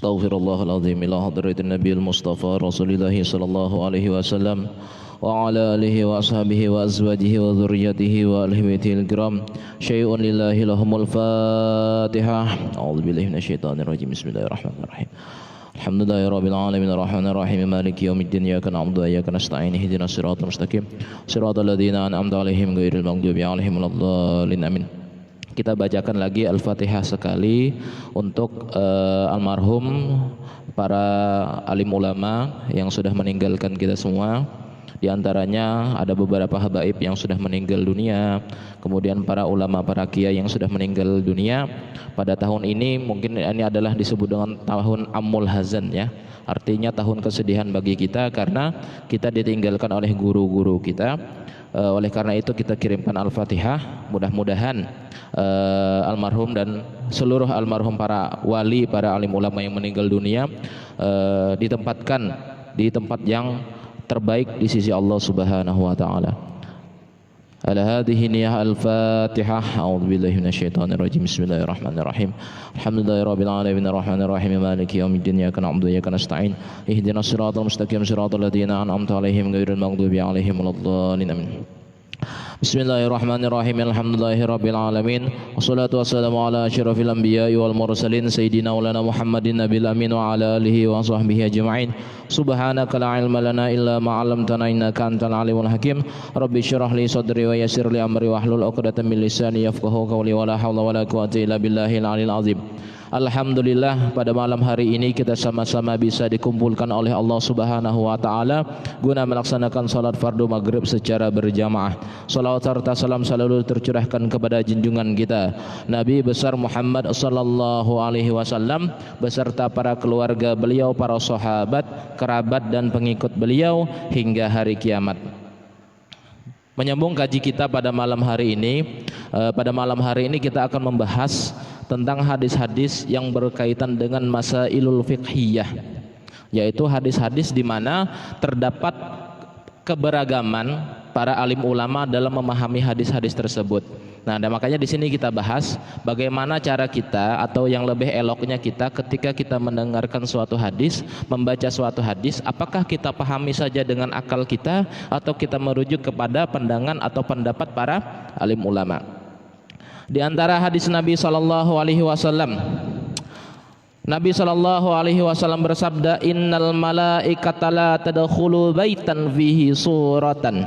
Astaghfirullahaladzim ila hadratin Nabiul Mustafa Rasulillahi sallallahu alaihi wasallam wa ala alihi wa ashabihi wa azwajihi wa dhurriyyatihi wa ahli baitihil kiram. Syai'un lillahi lahumul Fatihah. A'udzubillahi minasyaitonir rajim. Bismillahirrahmanirrahim. Alhamdulillahirabbil alamin arrahmanir rahim maliki yaumiddin iyyaka na'budu wa iyyaka nasta'in ihdinas siratal mustaqim siratal ladzina an'amta 'alaihim ghairil maghdubi 'alaihim waladdallin. Amin. Kita bacakan lagi Al-Fatihah sekali untuk almarhum para alim ulama yang sudah meninggalkan kita semua. Di antaranya ada beberapa habaib yang sudah meninggal dunia, kemudian para ulama, para kiai yang sudah meninggal dunia pada tahun ini. Mungkin ini adalah disebut dengan tahun Amul Hazan ya. Artinya tahun kesedihan bagi kita karena kita ditinggalkan oleh guru-guru kita. Oleh karena itu kita kirimkan Al-Fatihah. Mudah-mudahan almarhum dan seluruh almarhum para wali, para alim ulama yang meninggal dunia ditempatkan di tempat yang terbaik di sisi Allah Subhanahu wa taala. Ala hadhihi niyyah al-Fatihah. A'udzubillahi minasyaitonir rajim. Bismillahirrahmanirrahim. Alhamdulillahirabbil alamin arrahmanir rahim maliki yaumiddin iyyaka na'budu wa iyyaka nasta'in ihdinas siratal mustaqim siratal ladzina an'amta 'alaihim ghairil maghdubi 'alaihim waladdallin. Amin. Bismillahirrahmanirrahim. Alhamdulillahirabbil alamin. Wassalatu wassalamu ala asyrafil anbiya'i wal mursalin sayyidina maulana Muhammadin nabil amin wa ala alihi wa sahbihi ajma'in. Subhanaka la ilma lana illa ma 'allamtana innaka antal alimul hakim. Rabbi shrah li sadri wa yassir li amri wahlul 'uqdatam min lisani yafqahu qawli wa la haula wa la quwwata illa billahil 'aliyil 'azim. Alhamdulillah pada malam hari ini kita sama-sama bisa dikumpulkan oleh Allah Subhanahu wa taala guna melaksanakan salat fardu maghrib secara berjamaah. Salawat serta salam selalu tercurahkan kepada junjungan kita Nabi besar Muhammad sallallahu alaihi wasallam beserta para keluarga beliau, para sahabat, kerabat dan pengikut beliau hingga hari kiamat. Menyambung kaji kita pada malam hari ini, kita akan membahas tentang hadis-hadis yang berkaitan dengan masailul fiqhiyah, yaitu hadis-hadis di mana terdapat keberagaman para alim ulama dalam memahami hadis-hadis tersebut. Nah, dan makanya di sini kita bahas bagaimana cara kita atau yang lebih eloknya kita ketika kita mendengarkan suatu hadis, membaca suatu hadis, apakah kita pahami saja dengan akal kita atau kita merujuk kepada pandangan atau pendapat para alim ulama. Di antara hadis Nabi sallallahu alaihi wasallam, Nabi sallallahu alaihi wasallam bersabda, "Innal malaikata la tadkhulu baitan fihi suratun."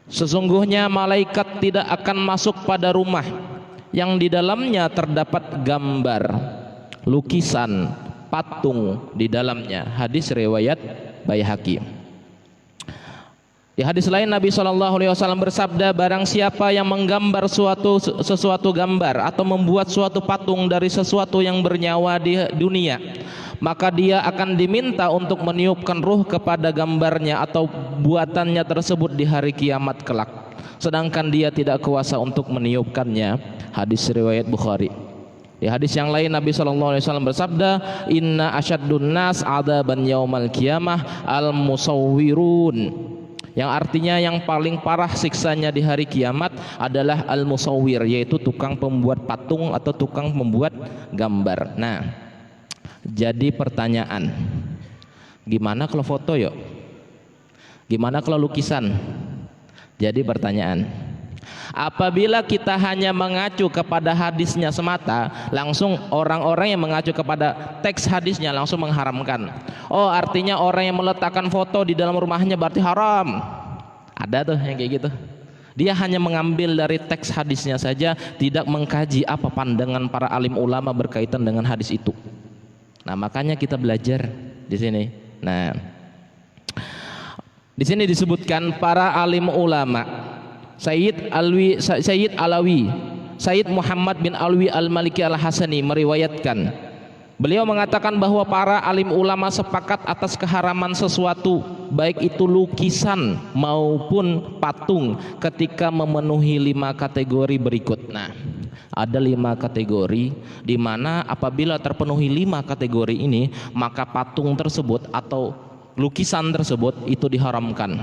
Sesungguhnya malaikat tidak akan masuk pada rumah yang di dalamnya terdapat gambar, lukisan, patung di dalamnya. Hadis riwayat Baihaqi. Di hadis lain Nabi SAW bersabda, barang siapa yang menggambar sesuatu gambar atau membuat suatu patung dari sesuatu yang bernyawa di dunia, maka dia akan diminta untuk meniupkan ruh kepada gambarnya atau buatannya tersebut di hari kiamat kelak, sedangkan dia tidak kuasa untuk meniupkannya. Hadis riwayat Bukhari. Di hadis yang lain Nabi SAW bersabda, inna asyaddun nas adaban yaumal qiyamah al-musawwirun, yang artinya yang paling parah siksanya di hari kiamat adalah al-musawwir, yaitu tukang pembuat patung atau tukang membuat gambar. Nah, jadi pertanyaan, gimana kalau foto yuk? Gimana kalau lukisan? Jadi pertanyaan, apabila kita hanya mengacu kepada hadisnya semata, langsung orang-orang yang mengacu kepada teks hadisnya langsung mengharamkan. Oh, artinya orang yang meletakkan foto di dalam rumahnya berarti haram. Ada tuh yang kayak gitu. Dia hanya mengambil dari teks hadisnya saja, tidak mengkaji apa pandangan para alim ulama berkaitan dengan hadis itu. Nah, makanya kita belajar di sini. Nah, di sini disebutkan para alim ulama, Sayyid Muhammad bin Alwi Al-Maliki Al-Hasani meriwayatkan, beliau mengatakan bahwa para alim ulama sepakat atas keharaman sesuatu, baik itu lukisan maupun patung, ketika memenuhi 5 kategori berikut. Nah, ada 5 kategori di mana apabila terpenuhi 5 kategori ini, maka patung tersebut atau lukisan tersebut itu diharamkan.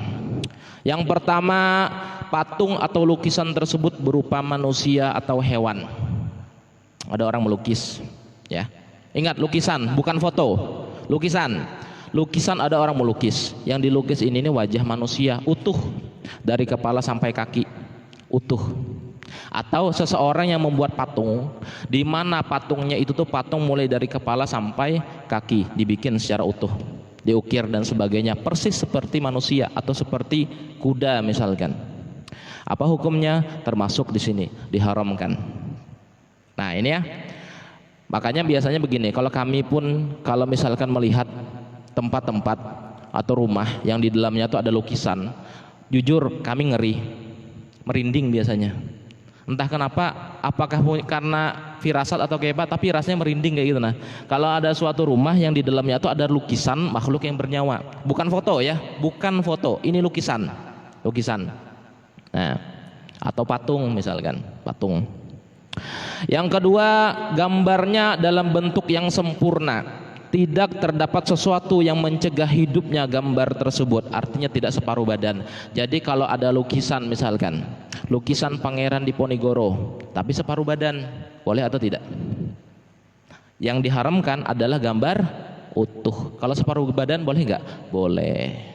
Yang pertama, patung atau lukisan tersebut berupa manusia atau hewan. Ada orang melukis Ya. Ingat, lukisan bukan foto. Lukisan. Lukisan ada orang melukis. Yang dilukis ini wajah manusia utuh dari kepala sampai kaki. Utuh. Atau seseorang yang membuat patung di mana patungnya itu tuh patung mulai dari kepala sampai kaki dibikin secara utuh, diukir dan sebagainya, persis seperti manusia atau seperti kuda misalkan. Apa hukumnya? Termasuk di sini diharamkan. Nah, ini ya. Makanya biasanya begini, kalau kami pun kalau misalkan melihat tempat-tempat atau rumah yang di dalamnya tuh ada lukisan, jujur kami ngeri, merinding biasanya. Entah kenapa, apakah karena firasat atau kayak apa, tapi rasanya merinding kayak gitu. Nah, kalau ada suatu rumah yang di dalamnya itu ada lukisan makhluk yang bernyawa, bukan foto ya, bukan foto, ini lukisan, lukisan. Nah, atau patung misalkan, patung. Yang kedua, gambarnya dalam bentuk yang sempurna. Tidak terdapat sesuatu yang mencegah hidupnya gambar tersebut, artinya tidak separuh badan. Jadi kalau ada lukisan misalkan, lukisan pangeran Diponegoro tapi separuh badan, boleh atau tidak? Yang diharamkan adalah gambar utuh. Kalau separuh badan boleh nggak? Boleh.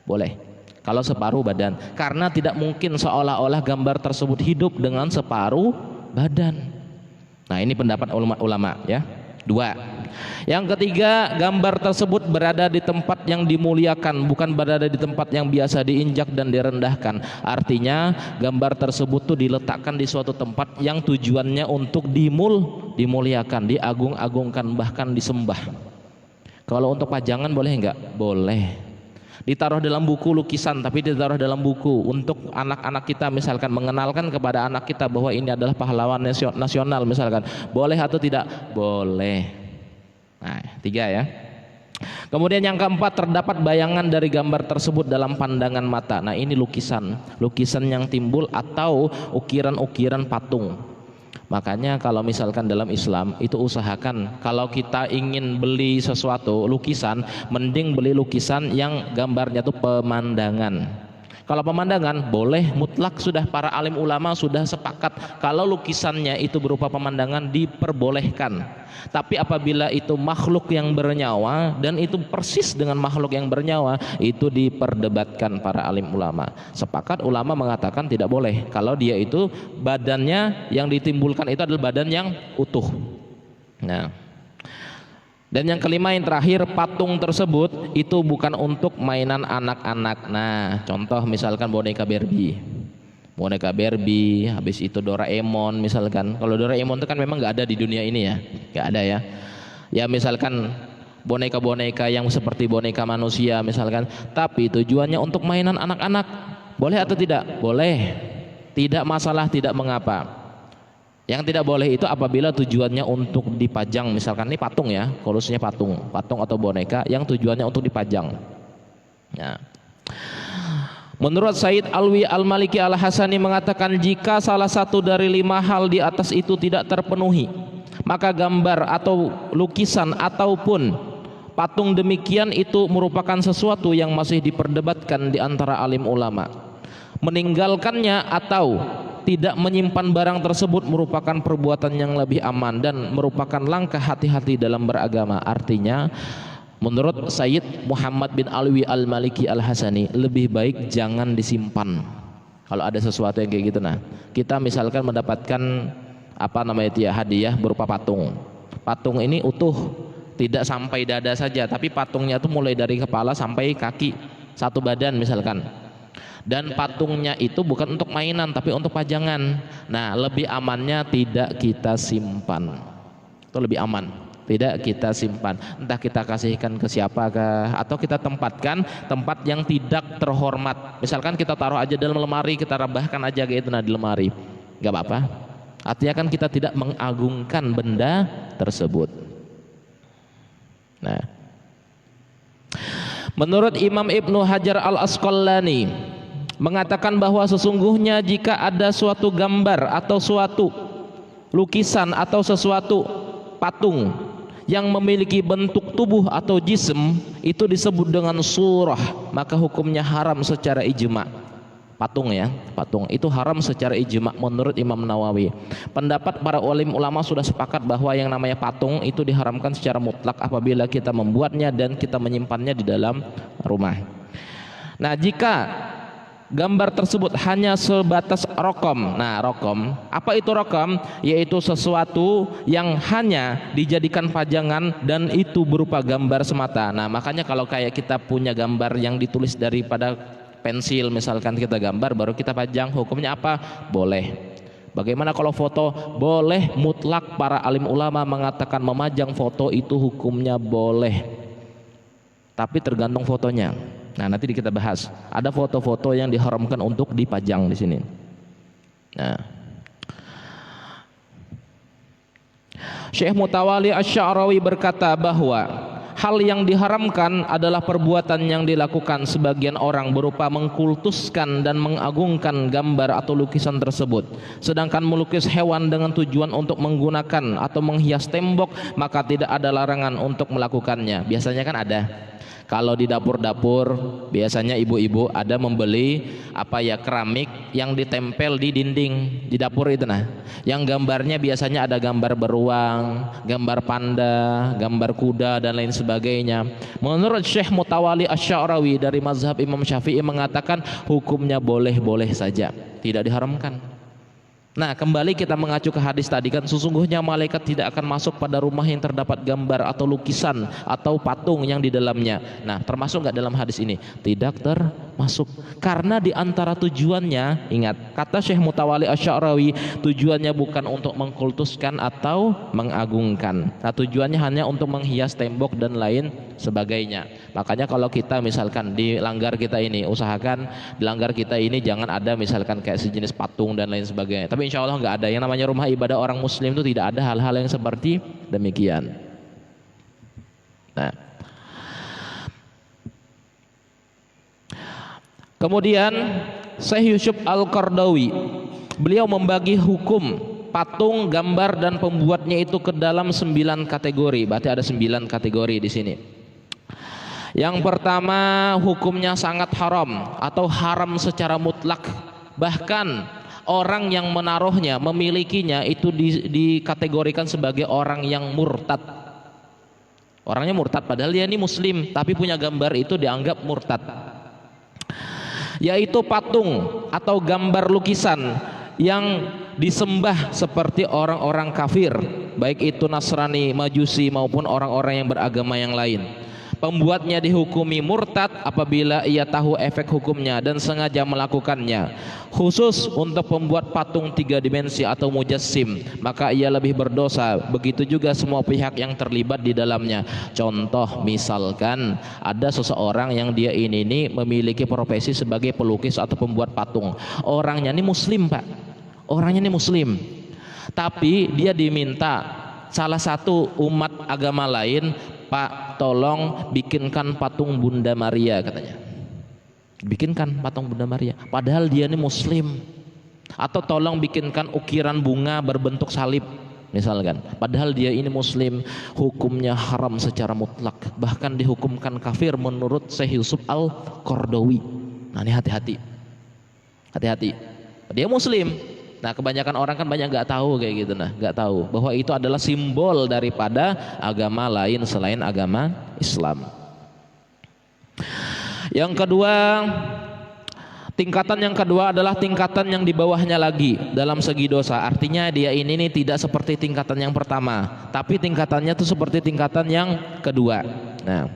Boleh. Kalau separuh badan, karena tidak mungkin seolah-olah gambar tersebut hidup dengan separuh badan. Nah, ini pendapat ulama ya. Dua. Yang ketiga, gambar tersebut berada di tempat yang dimuliakan, bukan berada di tempat yang biasa diinjak dan direndahkan. Artinya gambar tersebut tuh diletakkan di suatu tempat yang tujuannya untuk dimuliakan, diagung-agungkan, bahkan disembah. Kalau untuk pajangan boleh enggak? Boleh. Ditaruh dalam buku lukisan, tapi ditaruh dalam buku untuk anak-anak kita misalkan, mengenalkan kepada anak kita bahwa ini adalah pahlawan nasional misalkan, boleh atau tidak? Boleh. Nah, tiga ya. Kemudian yang keempat, terdapat bayangan dari gambar tersebut dalam pandangan mata. Nah, ini lukisan yang timbul atau ukiran-ukiran patung. Makanya kalau misalkan dalam Islam itu usahakan kalau kita ingin beli sesuatu lukisan, mending beli lukisan yang gambarnya tuh pemandangan. Kalau pemandangan boleh mutlak, sudah para alim ulama sudah sepakat kalau lukisannya itu berupa pemandangan diperbolehkan. Tapi apabila itu makhluk yang bernyawa dan itu persis dengan makhluk yang bernyawa, itu diperdebatkan para alim ulama. Sepakat ulama mengatakan tidak boleh kalau dia itu badannya yang ditimbulkan itu adalah badan yang utuh. Nah, dan yang kelima, yang terakhir, patung tersebut itu bukan untuk mainan anak-anak. Nah, contoh misalkan boneka Barbie, habis itu Doraemon misalkan. Kalau Doraemon itu kan memang nggak ada di dunia ini ya, nggak ada ya. Ya misalkan boneka-boneka yang seperti boneka manusia misalkan, tapi tujuannya untuk mainan anak-anak, boleh atau tidak? Boleh, tidak masalah, tidak mengapa. Yang tidak boleh itu apabila tujuannya untuk dipajang, misalkan ini patung ya, khususnya patung atau boneka yang tujuannya untuk dipajang. Nah, menurut Said Alwi Al-Maliki Al-Hasani mengatakan, jika salah satu dari 5 hal di atas itu tidak terpenuhi, maka gambar atau lukisan ataupun patung demikian itu merupakan sesuatu yang masih diperdebatkan di antara alim ulama. Meninggalkannya atau tidak menyimpan barang tersebut merupakan perbuatan yang lebih aman dan merupakan langkah hati-hati dalam beragama. Artinya menurut Sayyid Muhammad bin Alwi Al-Maliki Al-Hasani, lebih baik jangan disimpan kalau ada sesuatu yang kayak gitu. Nah, kita misalkan mendapatkan hadiah berupa patung. Patung ini utuh, tidak sampai dada saja, tapi patungnya itu mulai dari kepala sampai kaki, satu badan misalkan. Dan patungnya itu bukan untuk mainan tapi untuk pajangan. Nah, lebih amannya tidak kita simpan. Itu lebih aman, tidak kita simpan. Entah kita kasihkan ke siapakah atau kita tempatkan tempat yang tidak terhormat. Misalkan kita taruh aja dalam lemari, kita rebahkan aja gitu di lemari, nggak apa-apa. Artinya kan kita tidak mengagungkan benda tersebut. Nah, menurut Imam Ibnu Hajar Al-Asqalani mengatakan bahwa sesungguhnya jika ada suatu gambar atau suatu lukisan atau sesuatu patung yang memiliki bentuk tubuh atau jism, itu disebut dengan surah, maka hukumnya haram secara ijma. patung ya, patung itu haram secara ijma menurut Imam Nawawi. Pendapat para ulama sudah sepakat bahwa yang namanya patung itu diharamkan secara mutlak apabila kita membuatnya dan kita menyimpannya di dalam rumah. Nah, jika gambar tersebut hanya sebatas rokom. Nah, rokom, apa itu rokom? Yaitu sesuatu yang hanya dijadikan pajangan dan itu berupa gambar semata. Nah, makanya kalau kayak kita punya gambar yang ditulis daripada pensil, misalkan kita gambar baru kita pajang, hukumnya apa? Boleh. Bagaimana kalau foto? Boleh mutlak. Para alim ulama mengatakan memajang foto itu hukumnya boleh, tapi tergantung fotonya. Nah, nanti kita bahas. Ada foto-foto yang diharamkan untuk dipajang di sini. Nah, Syekh Mutawalli Asy-Sya'rawi berkata bahwa hal yang diharamkan adalah perbuatan yang dilakukan sebagian orang berupa mengkultuskan dan mengagungkan gambar atau lukisan tersebut. Sedangkan melukis hewan dengan tujuan untuk menggunakan atau menghias tembok, maka tidak ada larangan untuk melakukannya. Biasanya kan ada. Kalau di dapur-dapur biasanya ibu-ibu ada membeli keramik yang ditempel di dinding di dapur itu, nah yang gambarnya biasanya ada gambar beruang, gambar panda, gambar kuda dan lain sebagainya. Menurut Syekh Mutawalli Asy-Sya'rawi dari mazhab Imam Syafi'i mengatakan hukumnya boleh-boleh saja, tidak diharamkan. Nah, kembali kita mengacu ke hadis tadi kan, sesungguhnya malaikat tidak akan masuk pada rumah yang terdapat gambar atau lukisan atau patung yang di dalamnya. Nah, termasuk nggak dalam hadis ini? Tidak termasuk, karena di antara tujuannya, ingat kata Syekh Mutawalli Asy-Sya'rawi, tujuannya bukan untuk mengkultuskan atau mengagungkan. Nah, tujuannya hanya untuk menghias tembok dan lain sebagainya. Makanya kalau kita misalkan di langgar kita ini, usahakan di langgar kita ini jangan ada misalkan kayak sejenis patung dan lain sebagainya. Tapi insya Allah nggak ada. Yang namanya rumah ibadah orang muslim itu tidak ada hal-hal yang seperti demikian. Nah, kemudian Syekh Yusuf Al-Qardawi, beliau membagi hukum patung, gambar dan pembuatnya itu ke dalam 9 kategori. Berarti ada 9 kategori di sini. Yang pertama, hukumnya sangat haram atau haram secara mutlak. Bahkan orang yang menaruhnya, memilikinya itu dikategorikan sebagai orang yang murtad. Orangnya murtad padahal dia ini muslim, tapi punya gambar itu dianggap murtad. Yaitu patung atau gambar lukisan yang disembah seperti orang-orang kafir, baik itu Nasrani, Majusi maupun orang-orang yang beragama yang lain. Pembuatnya dihukumi murtad apabila ia tahu efek hukumnya dan sengaja melakukannya. Khusus untuk pembuat patung 3 dimensi atau mujassim, maka ia lebih berdosa. Begitu juga semua pihak yang terlibat di dalamnya. Contoh, misalkan ada seseorang yang dia ini memiliki profesi sebagai pelukis atau pembuat patung. Orangnya ini muslim, Pak. Orangnya ini muslim. Tapi dia diminta salah satu umat agama lain, Pak, tolong bikinkan patung Bunda Maria, katanya. Bikinkan patung Bunda Maria, padahal dia ini muslim. Atau tolong bikinkan ukiran bunga berbentuk salib, misalkan, padahal dia ini muslim. Hukumnya haram secara mutlak, bahkan dihukumkan kafir menurut Syekh Yusuf Al-Qardawi. Nah, ini hati-hati. Hati-hati. Dia muslim. Nah, kebanyakan orang kan banyak nggak tahu kayak gitu, nah nggak tahu bahwa itu adalah simbol daripada agama lain selain agama Islam. Yang kedua, tingkatan yang kedua adalah tingkatan yang di bawahnya lagi dalam segi dosa. Artinya dia ini tidak seperti tingkatan yang pertama, tapi tingkatannya itu seperti tingkatan yang kedua. Nah,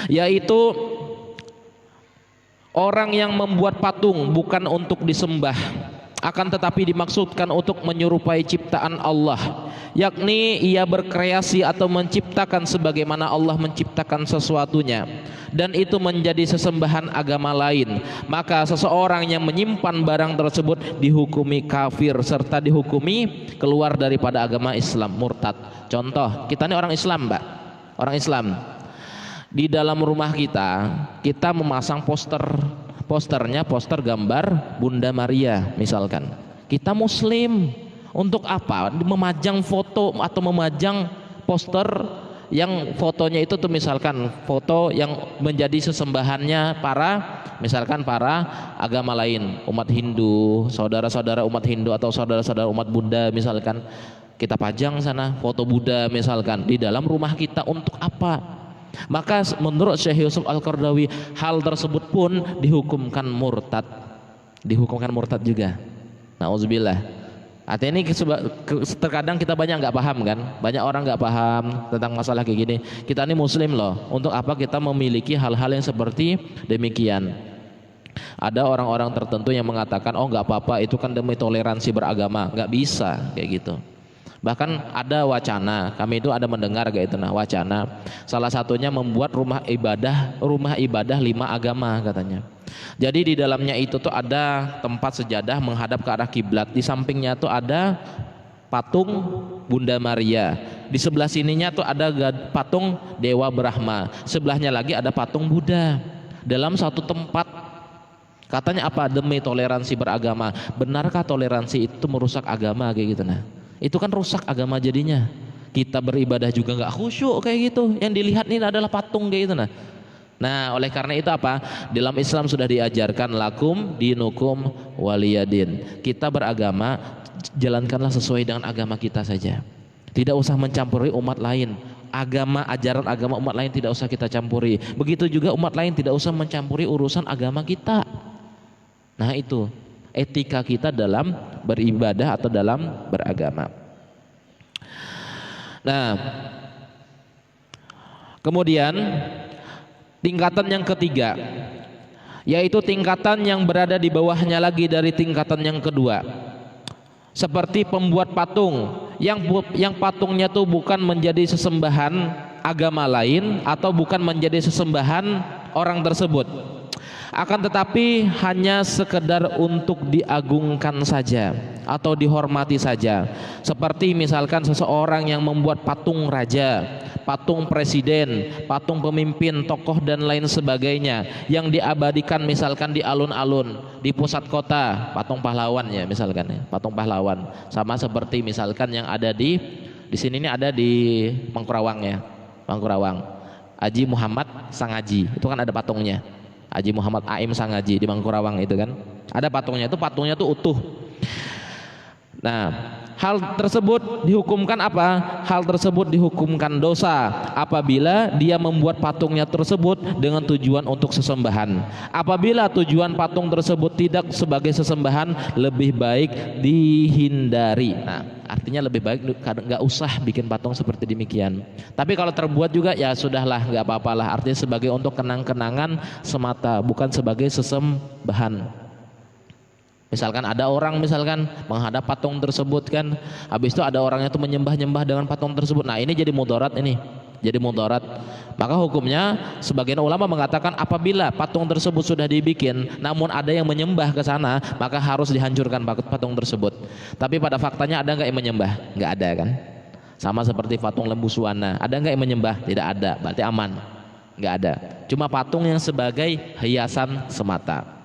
yaitu orang yang membuat patung bukan untuk disembah, akan tetapi dimaksudkan untuk menyerupai ciptaan Allah, yakni ia berkreasi atau menciptakan sebagaimana Allah menciptakan sesuatunya, dan itu menjadi sesembahan agama lain. Maka seseorang yang menyimpan barang tersebut dihukumi kafir serta dihukumi keluar daripada agama Islam, murtad. Contoh, kita ini orang Islam, Mbak, orang Islam. Di dalam rumah kita memasang posternya poster gambar Bunda Maria misalkan. Kita muslim, untuk apa memajang foto atau memajang poster yang fotonya itu tuh misalkan foto yang menjadi sesembahannya misalkan para agama lain, umat Hindu, saudara-saudara umat Hindu atau saudara-saudara umat Buddha misalkan, kita pajang sana foto Buddha misalkan di dalam rumah kita, untuk apa? Maka menurut Syekh Yusuf Al-Qaradawi, hal tersebut pun dihukumkan murtad juga. Nauzubillah. Artinya ini terkadang kita banyak nggak paham kan, banyak orang nggak paham tentang masalah kayak gini. Kita ini muslim loh, untuk apa kita memiliki hal-hal yang seperti demikian? Ada orang-orang tertentu yang mengatakan, oh nggak apa-apa, itu kan demi toleransi beragama. Nggak bisa kayak gitu. Bahkan ada wacana, kami itu ada mendengar kayak itu, wacana salah satunya membuat rumah ibadah 5 agama katanya. Jadi di dalamnya itu tuh ada tempat sejadah menghadap ke arah kiblat, di sampingnya tuh ada patung Bunda Maria, di sebelah sininya tuh ada patung Dewa Brahma, sebelahnya lagi ada patung Buddha dalam satu tempat. Katanya apa? Demi toleransi beragama. Benarkah toleransi itu merusak agama kayak gitu? Itu kan rusak agama jadinya. Kita beribadah juga nggak khusyuk kayak gitu. Yang dilihat ini adalah patung kayak gitu. Nah, oleh karena itu apa? Dalam Islam sudah diajarkan lakum dinukum waliyadin. Kita beragama, jalankanlah sesuai dengan agama kita saja. Tidak usah mencampuri umat lain. Ajaran agama umat lain tidak usah kita campuri. Begitu juga umat lain tidak usah mencampuri urusan agama kita. Nah, itu etika kita dalam beribadah atau dalam beragama. Nah, kemudian tingkatan yang ketiga, yaitu tingkatan yang berada di bawahnya lagi dari tingkatan yang kedua, seperti pembuat patung yang patungnya tuh bukan menjadi sesembahan agama lain atau bukan menjadi sesembahan orang tersebut, akan tetapi hanya sekedar untuk diagungkan saja atau dihormati saja. Seperti misalkan seseorang yang membuat patung raja, patung presiden, patung pemimpin, tokoh dan lain sebagainya yang diabadikan misalkan di alun-alun, di pusat kota, patung pahlawan ya misalkan ya, patung pahlawan. Sama seperti misalkan yang ada di sini ini ada di Mangkurawang ya, Mangkurawang. Haji Muhammad Sang Haji, itu kan ada patungnya. Haji Muhammad Aim Sang Haji di Mangkurawang itu kan ada patungnya tuh utuh. Nah, hal tersebut dihukumkan apa? Hal tersebut dihukumkan dosa apabila dia membuat patungnya tersebut dengan tujuan untuk sesembahan. Apabila tujuan patung tersebut tidak sebagai sesembahan, lebih baik dihindari. Nah, artinya lebih baik nggak usah bikin patung seperti demikian. Tapi kalau terbuat juga ya sudahlah, nggak apa-apalah. Artinya sebagai untuk kenang-kenangan semata, bukan sebagai sesembahan. Misalkan ada orang misalkan menghadap patung tersebut kan, habis itu ada orangnya tuh menyembah-nyembah dengan patung tersebut. Nah, ini jadi mudarat ini. Jadi mudarat. Maka hukumnya sebagian ulama mengatakan apabila patung tersebut sudah dibikin namun ada yang menyembah ke sana, maka harus dihancurkan patung tersebut. Tapi pada faktanya ada enggak yang menyembah? Enggak ada kan? Sama seperti patung Lembu Suwana. Ada enggak yang menyembah? Tidak ada. Berarti aman. Enggak ada. Cuma patung yang sebagai hiasan semata.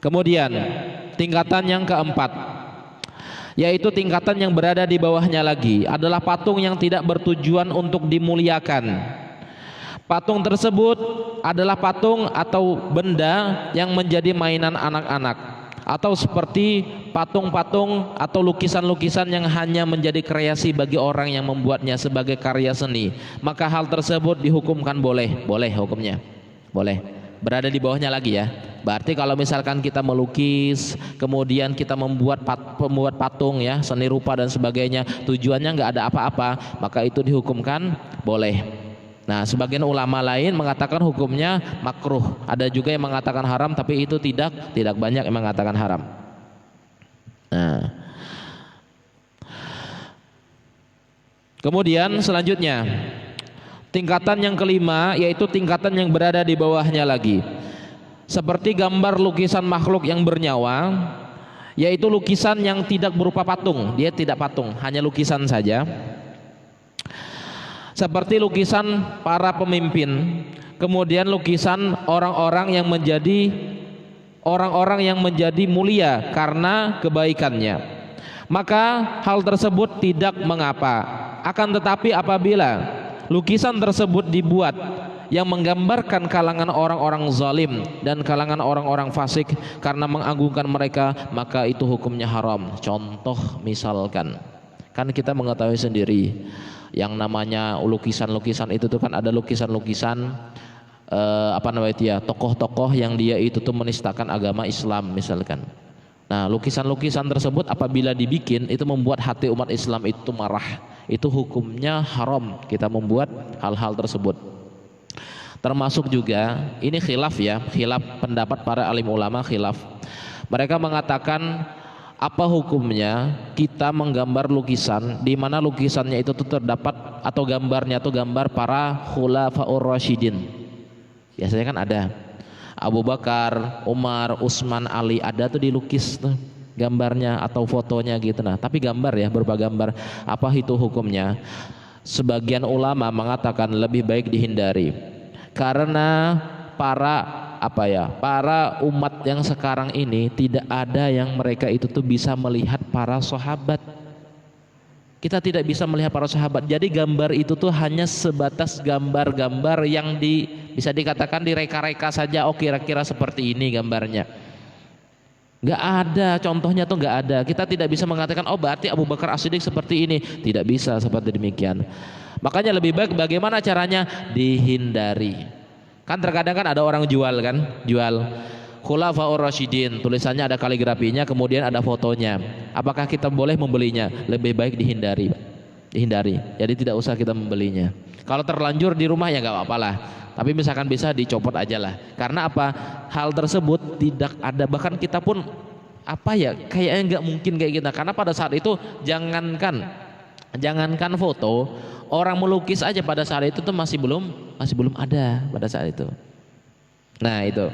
Kemudian tingkatan yang keempat, yaitu tingkatan yang berada di bawahnya lagi, adalah patung yang tidak bertujuan untuk dimuliakan. Patung tersebut adalah patung atau benda yang menjadi mainan anak-anak, atau seperti patung-patung atau lukisan-lukisan yang hanya menjadi kreasi bagi orang yang membuatnya sebagai karya seni. Maka hal tersebut dihukumkan boleh hukumnya. Boleh. Berada di bawahnya lagi ya. Berarti kalau misalkan kita melukis, kemudian kita membuat patung ya, seni rupa dan sebagainya, tujuannya nggak ada apa-apa, maka itu dihukumkan boleh. Nah, sebagian ulama lain mengatakan hukumnya makruh. Ada juga yang mengatakan haram, tapi itu tidak banyak yang mengatakan haram. Nah, kemudian selanjutnya tingkatan yang kelima, yaitu tingkatan yang berada di bawahnya lagi, seperti gambar lukisan makhluk yang bernyawa, yaitu lukisan yang tidak berupa patung. Dia tidak patung, hanya lukisan saja. Seperti lukisan para pemimpin, kemudian lukisan orang-orang yang menjadi mulia karena kebaikannya. maka hal tersebut tidak mengapa. Akan tetapi apabila lukisan tersebut dibuat yang menggambarkan kalangan orang-orang zalim dan kalangan orang-orang fasik karena mengagungkan mereka, maka itu hukumnya haram. Contoh misalkan, kan kita mengetahui sendiri yang namanya lukisan-lukisan itu tuh kan ada lukisan-lukisan apa namanya ya, tokoh-tokoh yang dia itu tuh menistakan agama Islam misalkan. Nah, lukisan-lukisan tersebut apabila dibikin itu membuat hati umat Islam itu marah. Itu hukumnya haram kita membuat hal-hal tersebut. Termasuk juga ini khilaf ya, khilaf pendapat para alim ulama, khilaf. Mereka mengatakan apa hukumnya kita menggambar lukisan di mana lukisannya itu tuh terdapat atau gambarnya tuh gambar para khulafaur rasyidin. Biasanya kan ada Abu Bakar, Umar, Utsman, Ali, ada tuh dilukis tuh gambarnya atau fotonya gitu. Nah, tapi gambar ya, berupa gambar. Apa itu hukumnya? Sebagian ulama mengatakan lebih baik dihindari. Karena para umat yang sekarang ini tidak ada yang mereka itu tuh bisa melihat para sahabat. Kita tidak bisa melihat para sahabat. Jadi gambar itu tuh hanya sebatas gambar-gambar yang bisa dikatakan direka-reka saja. Oh, kira-kira seperti ini gambarnya. Gak ada contohnya tuh, gak ada. Kita tidak bisa mengatakan oh berarti Abu Bakar As-Siddiq seperti ini. Tidak bisa seperti demikian. Makanya lebih baik bagaimana caranya? Dihindari. Kan terkadang kan ada orang jual Khulafaur Rasyidin, tulisannya ada kaligrafinya, kemudian ada fotonya. Apakah kita boleh membelinya? Lebih baik dihindari. Jadi tidak usah kita membelinya. Kalau terlanjur di rumah ya nggak apa-apa lah. Tapi misalkan bisa dicopot aja lah. Karena apa? Hal tersebut tidak ada. Bahkan kita pun kayaknya nggak mungkin kayak gitu. Karena pada saat itu jangankan foto, orang melukis aja pada saat itu tuh masih belum ada pada saat itu. Nah itu.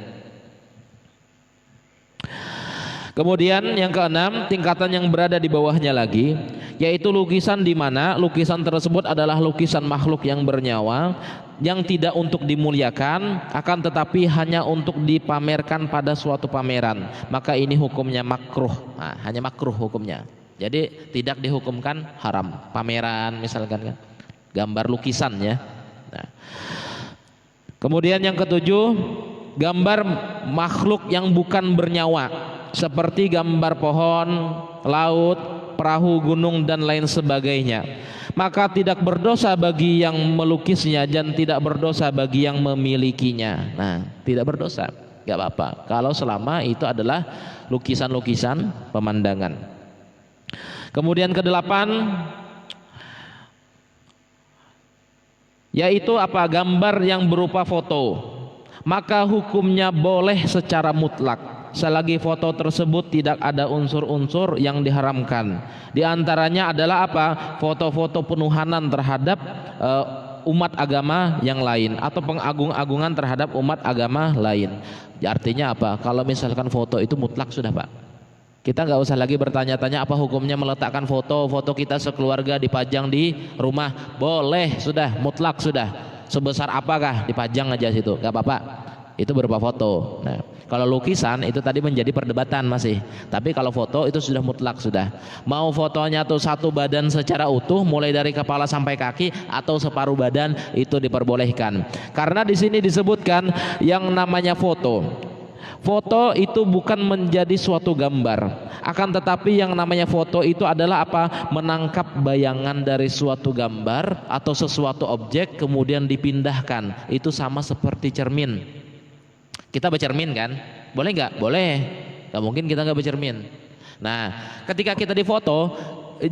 Kemudian yang keenam, tingkatan yang berada di bawahnya lagi, yaitu lukisan di mana lukisan tersebut adalah lukisan makhluk yang bernyawa yang tidak untuk dimuliakan, akan tetapi hanya untuk dipamerkan pada suatu pameran. Maka ini hukumnya makruh. Nah, hanya makruh hukumnya. Jadi tidak dihukumkan haram. Pameran misalkan kan, gambar lukisan ya. Nah. Kemudian yang ketujuh, gambar makhluk yang bukan bernyawa, seperti gambar pohon, laut, perahu, gunung dan lain sebagainya. Maka tidak berdosa bagi yang melukisnya dan tidak berdosa bagi yang memilikinya. Nah, tidak berdosa, gak apa-apa kalau selama itu adalah lukisan-lukisan pemandangan. Kemudian kedelapan, yaitu apa? Gambar yang berupa foto. Maka hukumnya boleh secara mutlak selagi foto tersebut tidak ada unsur-unsur yang diharamkan. Di antaranya adalah apa? Foto-foto penuhanan terhadap umat agama yang lain atau pengagung-agungan terhadap umat agama lain. Artinya apa? Kalau misalkan foto itu mutlak sudah, Pak. Kita nggak usah lagi bertanya-tanya apa hukumnya meletakkan foto kita sekeluarga dipajang di rumah. Boleh, sudah mutlak sudah. Sebesar apakah dipajang aja situ, nggak apa-apa. Itu berupa foto. Nah, kalau lukisan itu tadi menjadi perdebatan masih. Tapi kalau foto itu sudah mutlak sudah. Mau fotonya tuh satu badan secara utuh mulai dari kepala sampai kaki atau separuh badan itu diperbolehkan. Karena di sini disebutkan yang namanya foto. Foto itu bukan menjadi suatu gambar, akan tetapi yang namanya foto itu adalah apa? Menangkap bayangan dari suatu gambar atau sesuatu objek kemudian dipindahkan. Itu sama seperti cermin. Kita bercermin kan? Boleh nggak? Boleh. Nggak mungkin kita nggak bercermin. Nah, ketika kita difoto,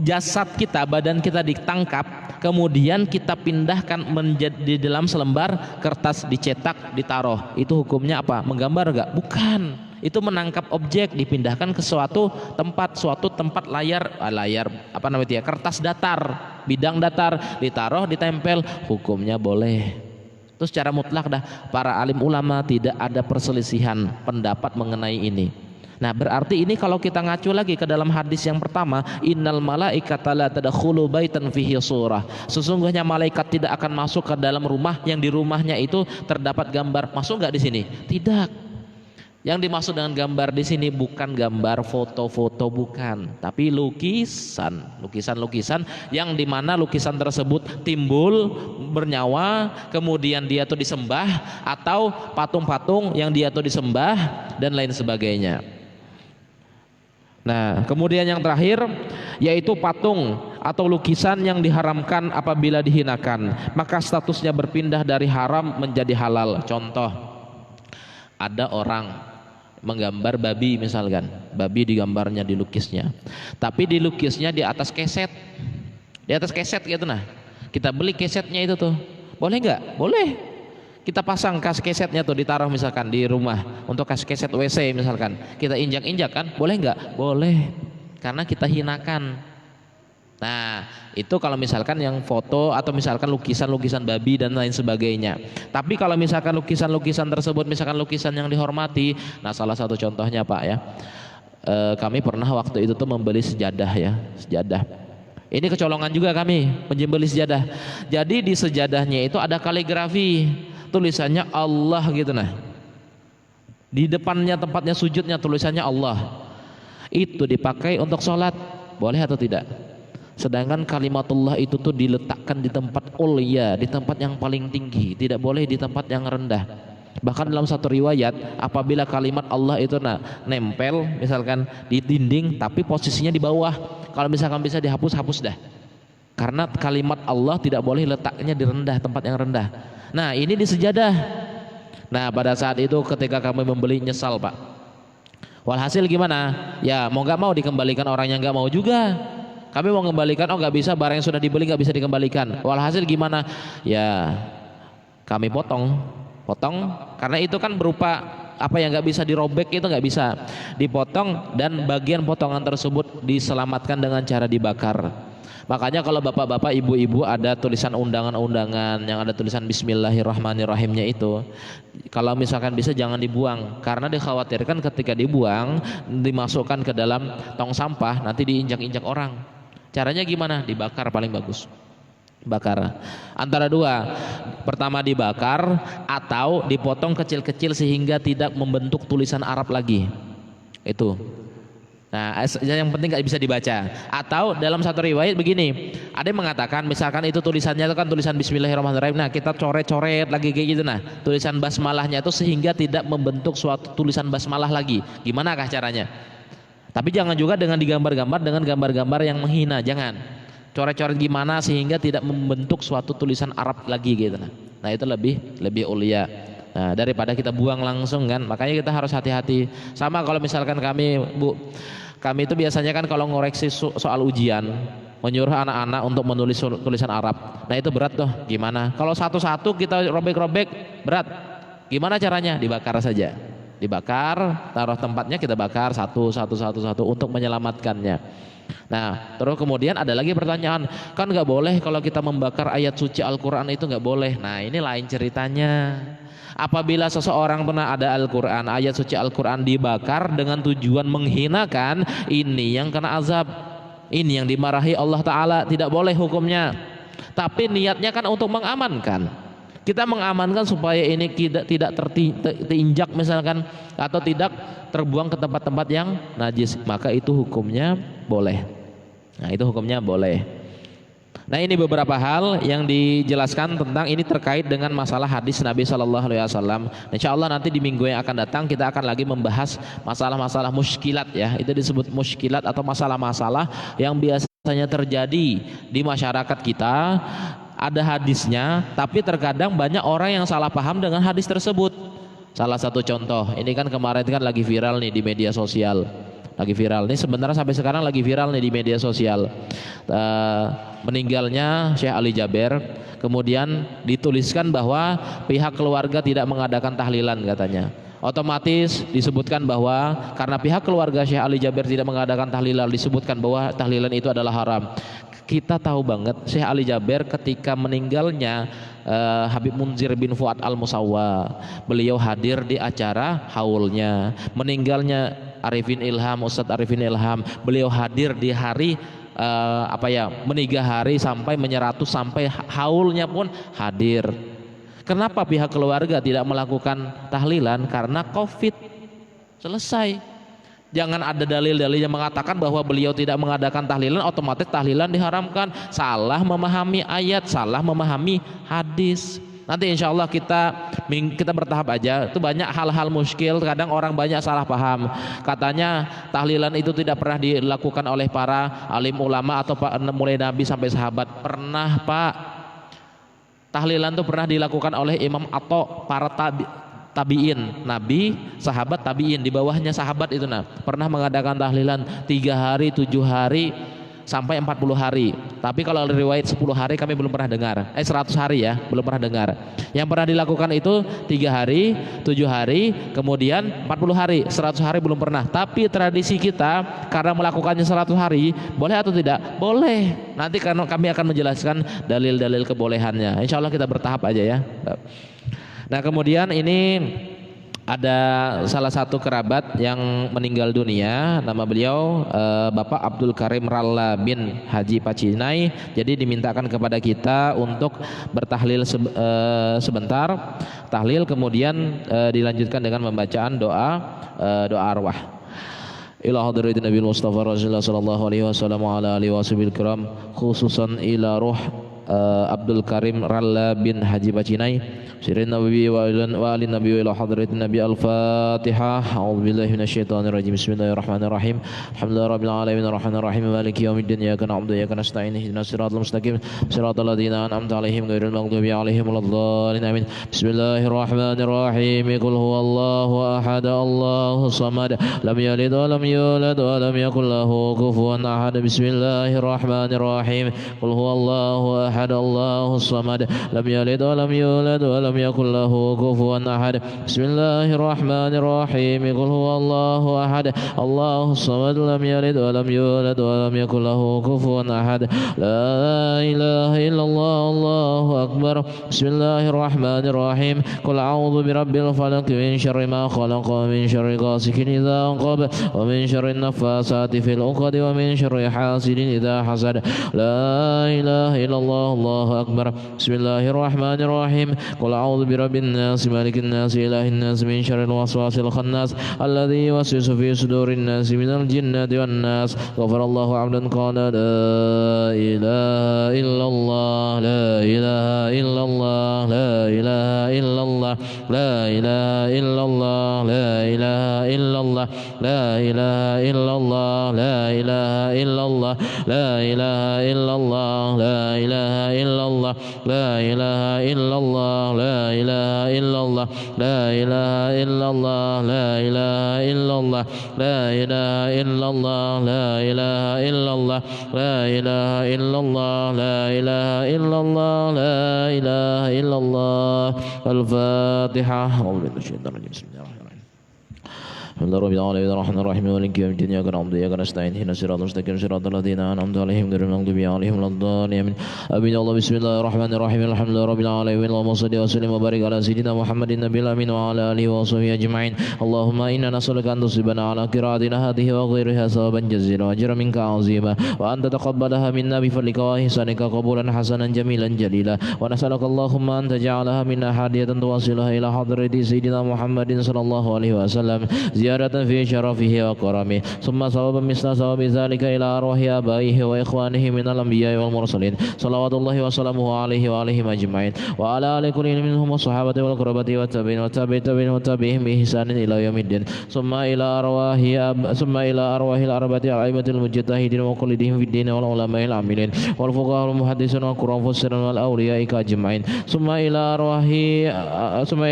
jasad kita, badan kita ditangkap, kemudian kita pindahkan menjadi di dalam selembar kertas, dicetak, ditaruh. Itu hukumnya apa? Menggambar enggak? Bukan. Itu menangkap objek, dipindahkan ke suatu tempat layar apa namanya ya? Kertas datar, bidang datar, ditaruh, ditempel, hukumnya boleh. Terus secara mutlak dah para alim ulama tidak ada perselisihan pendapat mengenai ini. Nah, berarti ini kalau kita ngacu lagi ke dalam hadis yang pertama, innal malaikata la tadkhulu baitan fihi surah. Sesungguhnya malaikat tidak akan masuk ke dalam rumah yang di rumahnya itu terdapat gambar. Masuk enggak di sini? Tidak. Yang dimaksud dengan gambar di sini bukan gambar foto-foto, bukan, tapi lukisan yang dimana lukisan tersebut timbul bernyawa, kemudian dia tuh disembah, atau patung-patung yang dia tuh disembah dan lain sebagainya. Nah, kemudian yang terakhir yaitu patung atau lukisan yang diharamkan apabila dihinakan, maka statusnya berpindah dari haram menjadi halal. Contoh, ada orang menggambar babi misalkan, babi digambarnya, dilukisnya, tapi dilukisnya di atas keset, gitu. Nah, kita beli kesetnya itu tuh, boleh nggak? Boleh. Kita pasang kesetnya tuh, ditaruh misalkan di rumah untuk keset WC misalkan, kita injak-injak kan, boleh nggak? Boleh, karena kita hinakan. Nah, itu kalau misalkan yang foto atau misalkan lukisan-lukisan babi dan lain sebagainya. Tapi kalau misalkan lukisan-lukisan tersebut misalkan lukisan yang dihormati, nah salah satu contohnya Pak ya, kami pernah waktu itu tuh membeli sejadah ya, sejadah. Ini kecolongan juga kami membeli sejadah. Jadi di sejadahnya itu ada kaligrafi, tulisannya Allah gitu. Nah, di depannya tempatnya sujudnya tulisannya Allah. Itu dipakai untuk sholat, boleh atau tidak? Sedangkan kalimatullah itu tuh diletakkan di tempat ulia, di tempat yang paling tinggi, tidak boleh di tempat yang rendah. Bahkan dalam satu riwayat, apabila kalimat Allah itu nempel misalkan di dinding tapi posisinya di bawah, kalau misalkan bisa dihapus, hapus dah. Karena kalimat Allah tidak boleh letaknya di rendah, tempat yang rendah. Nah, ini di sejadah. Nah, pada saat itu ketika kami membeli, nyesal Pak. Walhasil gimana? Ya mau gak mau dikembalikan, orang yang gak mau juga. Kami mau mengembalikan, oh nggak bisa, barang yang sudah dibeli nggak bisa dikembalikan. Walhasil gimana? Ya kami potong, karena itu kan berupa apa yang nggak bisa dirobek, itu nggak bisa dipotong, dan bagian potongan tersebut diselamatkan dengan cara dibakar. Makanya kalau bapak-bapak, ibu-ibu ada tulisan undangan-undangan yang ada tulisan Bismillahirrahmanirrahimnya itu, kalau misalkan bisa jangan dibuang, karena dikhawatirkan ketika dibuang dimasukkan ke dalam tong sampah, nanti diinjak-injak orang. Caranya gimana? Dibakar paling bagus. Bakar antara dua, pertama dibakar atau dipotong kecil-kecil sehingga tidak membentuk tulisan Arab lagi. Itu. Nah, yang penting nggak bisa dibaca. Atau dalam satu riwayat begini, ada yang mengatakan misalkan itu tulisannya itu kan tulisan Bismillahirrahmanirrahim. Nah, kita coret-coret lagi kayak gitu. Nah, tulisan basmalahnya itu sehingga tidak membentuk suatu tulisan basmalah lagi. Gimana kah caranya? Tapi jangan juga dengan digambar-gambar dengan gambar-gambar yang menghina, jangan. Coret-coret gimana sehingga tidak membentuk suatu tulisan Arab lagi gitu. Nah, itu lebih ulia. Nah, daripada kita buang langsung kan, makanya kita harus hati-hati. Sama kalau misalkan kami itu biasanya kan kalau ngoreksi soal ujian, menyuruh anak-anak untuk menulis tulisan Arab. Nah, itu berat tuh. Gimana? Kalau satu-satu kita robek-robek, berat. Gimana caranya? Dibakar saja. Dibakar, taruh tempatnya, kita bakar satu untuk menyelamatkannya. Nah, terus kemudian ada lagi pertanyaan, kan nggak boleh kalau kita membakar ayat suci Al-Quran, itu nggak boleh. Nah, ini lain ceritanya. Apabila seseorang pernah ada Al-Quran, ayat suci Al-Quran dibakar dengan tujuan menghinakan, ini yang kena azab, ini yang dimarahi Allah Ta'ala, tidak boleh hukumnya. Tapi niatnya kan untuk mengamankan. Kita mengamankan supaya ini tidak terinjak misalkan, atau tidak terbuang ke tempat-tempat yang najis, maka itu hukumnya boleh. Nah, itu hukumnya boleh. Nah, ini beberapa hal yang dijelaskan tentang ini terkait dengan masalah hadis Nabi Shallallahu Alaihi Wasallam. Insya Allah nanti di minggu yang akan datang kita akan lagi membahas masalah-masalah muskilat ya. Itu disebut muskilat atau masalah-masalah yang biasanya terjadi di masyarakat kita. Ada hadisnya, tapi terkadang banyak orang yang salah paham dengan hadis tersebut. Salah satu contoh, ini kan kemarin kan lagi viral nih di media sosial. Lagi viral, ini sebenarnya sampai sekarang lagi viral nih di media sosial. Meninggalnya Syekh Ali Jaber, kemudian dituliskan bahwa pihak keluarga tidak mengadakan tahlilan katanya. Otomatis disebutkan bahwa karena pihak keluarga Syekh Ali Jaber tidak mengadakan tahlilan, disebutkan bahwa tahlilan itu adalah haram. Kita tahu banget Syekh Ali Jaber ketika meninggalnya Habib Munzir bin Fuad Al-Musawwa, beliau hadir di acara haulnya. Meninggalnya Arifin Ilham, Ustadz Arifin Ilham, beliau hadir di hari meninggal hari sampai menyeratus, sampai haulnya pun hadir. Kenapa pihak keluarga tidak melakukan tahlilan? Karena COVID. Selesai. Jangan ada dalil-dalil yang mengatakan bahwa beliau tidak mengadakan tahlilan otomatis tahlilan diharamkan. Salah memahami ayat, salah memahami hadis. Nanti insya Allah kita bertahap aja. Itu banyak hal-hal muskil. Kadang orang banyak salah paham. Katanya tahlilan itu tidak pernah dilakukan oleh para alim ulama atau mulai Nabi sampai sahabat. Pernah Pak. Tahlilan itu pernah dilakukan oleh Imam atau para tabiin, Nabi, sahabat, tabiin, di bawahnya sahabat itu pernah mengadakan tahlilan 3 hari, 7 hari sampai 40 hari. Tapi kalau riwayat 10 hari kami belum pernah dengar. 100 hari ya, belum pernah dengar. Yang pernah dilakukan itu 3 hari, 7 hari, kemudian 40 hari, 100 hari belum pernah. Tapi tradisi kita karena melakukannya 100 hari, boleh atau tidak? Boleh. Nanti karena kami akan menjelaskan dalil-dalil kebolehannya. Insya Allah kita bertahap aja ya. Nah kemudian ini ada salah satu kerabat yang meninggal dunia, nama beliau Bapak Abdul Karim Ralla bin Haji Pacinai. Jadi dimintakan kepada kita untuk bertahlil sebentar, tahlil kemudian dilanjutkan dengan pembacaan doa arwah. Ila hadratin Nabi Mustafa Rasulullah sallallahu alaihi wasallam wa ala alihi wasallamil kiram, khususan ila ruh Abdul Karim Ralla bin Haji Pacinai. Sirrin Nabi wa alin Nabi wa ila hadratin Nabi. Al-Fatihah. A'udzubillahi minasyaitonir rajim. Bismillahirrahmanirrahim. Alhamdulillahirabbil alamin arrahmanir rahim maliki yaumiddin. Iyyaka na'budu wa iyyaka nasta'in. Ihdinas siratal mustaqim. Siratal ladzina an'amta 'alaihim ghairil maghdubi 'alaihim waladdallin. Amin. Bismillahirrahmanirrahim. Qul huwallahu ahad. Allahus samad. Lam yalid wa lam yulad wa lam yakul lahu kufuwan ahad. Bismillahirrahmanirrahim. Qul huwallahu ahad. Allahus samad. Lam yalid wa lam yulad wa lam yakul lahu kufuwan ahad. Bismillahirrahmanirrahim. Qul huwallahu ahad. Allahus samad. Lam yalid wa lam yulad wa lam yakul lahu kufuwan ahad. La ilaha illallah. Allahu akbar. Bismillahirrahmanirrahim. Qul a'udzu birabbil falaq min syarri ma khalaq wa min syarri ghasikin idza waqab wa min syarri naffasati fil 'uqad wa min syarri hasidin idza hasad. La ilaha illallah. Allahu akbar. Bismillahirrahmanirrahim. Qul a'udzu birabbin nas malikin nas ilahin nas min syarril waswasil khannas alladzi yuwaswisu fi sudurin nas minal jinnati wan nas. Ghafarallahu 'abdan qala la ilaha illallah la ilaha illallah la ilaha illallah la ilaha illallah la ilaha illallah la ilaha illallah la ilaha illallah la ilaha illallah la ilaha illallah la ilaha illallah la ilaha illallah la ilaha illallah la ilaha illallah la ilaha illallah la ilaha illallah la ilaha illallah la ilaha illallah la ilaha illallah. Al-Fatihah. Bismillahirrahmanirrahim. Bismillahirrahmanirrahim. Maliki yaumiddin. Iyyaka na'budu wa iyyaka nasta'in. Ihdinas siratal mustaqim. Siratal ladzina an'amta 'alaihim ghairil maghdubi 'alaihim waladdallin. Amin. Allah bismillahirrahmanirrahim. Alhamdulillahirabbil alamin. Allahumma shalli wa sallim wa barik ala sayyidina Muhammadin nabiyil amin wa ala alihi wa sahbihi ajma'in. Allahumma inna nas'aluka an tusibana ala qira'atina hadhihi wa ghairiha sawaban jazilan wa ajran minka 'azima wa an tataqabbalaha minna bi fadlika wa ihsanika qabulan hasanan jamilan jalila wa nas'aluka Allahumma an taj'alaha minna hadiyatan tuwasilaha ila hadrati sayyidina Muhammadin sallallahu alaihi wasallam زيارة في شرفه وكرمه ثم ثوابا مثل ثواب ذلك إلى أرواح آبائه وإخوانه من الأنبياء والمرسلين صلوات الله وسلامه عليه وعليهم أجمعين وعلى آل كل منهم والصحابة والقربة والتابعين والتابعين بإحسان إلى يوم الدين ثم إلى أرواح الأربعة الأئمة المجتهدين ومقلدين في الدين والعلماء العاملين والفقهاء والمحدثين والقراء والمفسرين والأولياء أجمعين ثم إلى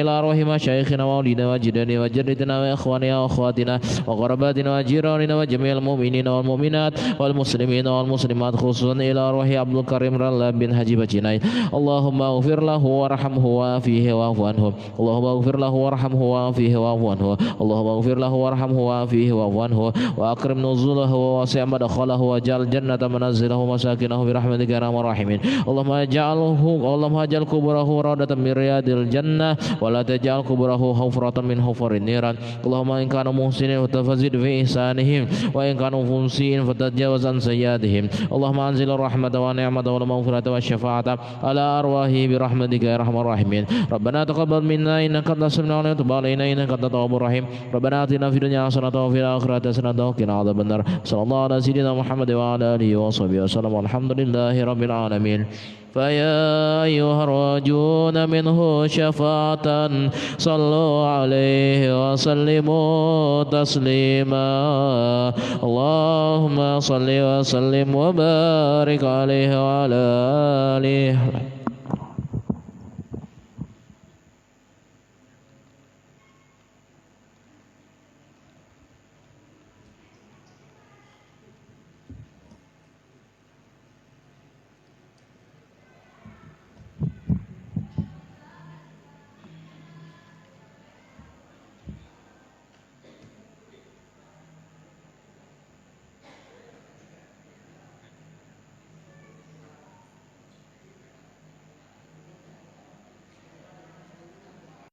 أرواح مشايخنا وأولينا وجدنا وجدتنا وإخواننا وأخواتنا وقرباتنا وجيراننا وجميع المؤمنين والمؤمنات والمسلمين والمسلمات خصوصا إلى أرواح عبد الكريم رلا بن حجي بچيناي. اللهم اغفر له وارحمه وعافيه واعف عنه. اللهم اغفر له وارحمه وعافيه واعف عنه. اللهم اغفر له وارحمه وعافيه واعف عنه وأكرم نزوله ووسع مدخله واجعل الجنة منزله ومساكنه برحمتك يا أرحم الراحمين. اللهم اجعل قبره روضة من رياض الجنة ولا تجعل قبره حفرة من حفر النيران. اللهم إن كانوا محسنين فتفزد في إحسانهم وإن كانوا مسيئين فتجاوز عن سيئاتهم اللهم أنزل الرحمة والنعمة والمغفرة والشفاعة على أرواحهم برحمتك يا أرحم الراحمين ربنا تقبل منا إنك أنت السميع العليم وتب علينا إنك أنت التواب الرحيم ربنا آتنا في الدنيا حسنة وفي الآخرة حسنة وقنا عذاب النار صلى الله على سيدنا محمد وعلى آله وصحبه وسلم والحمد لله رب العالمين فيا أيها الراجون منه شفاعة صلوا عليه وسلموا تسليما اللهم صل وسلم وبارك عليه وعلى آله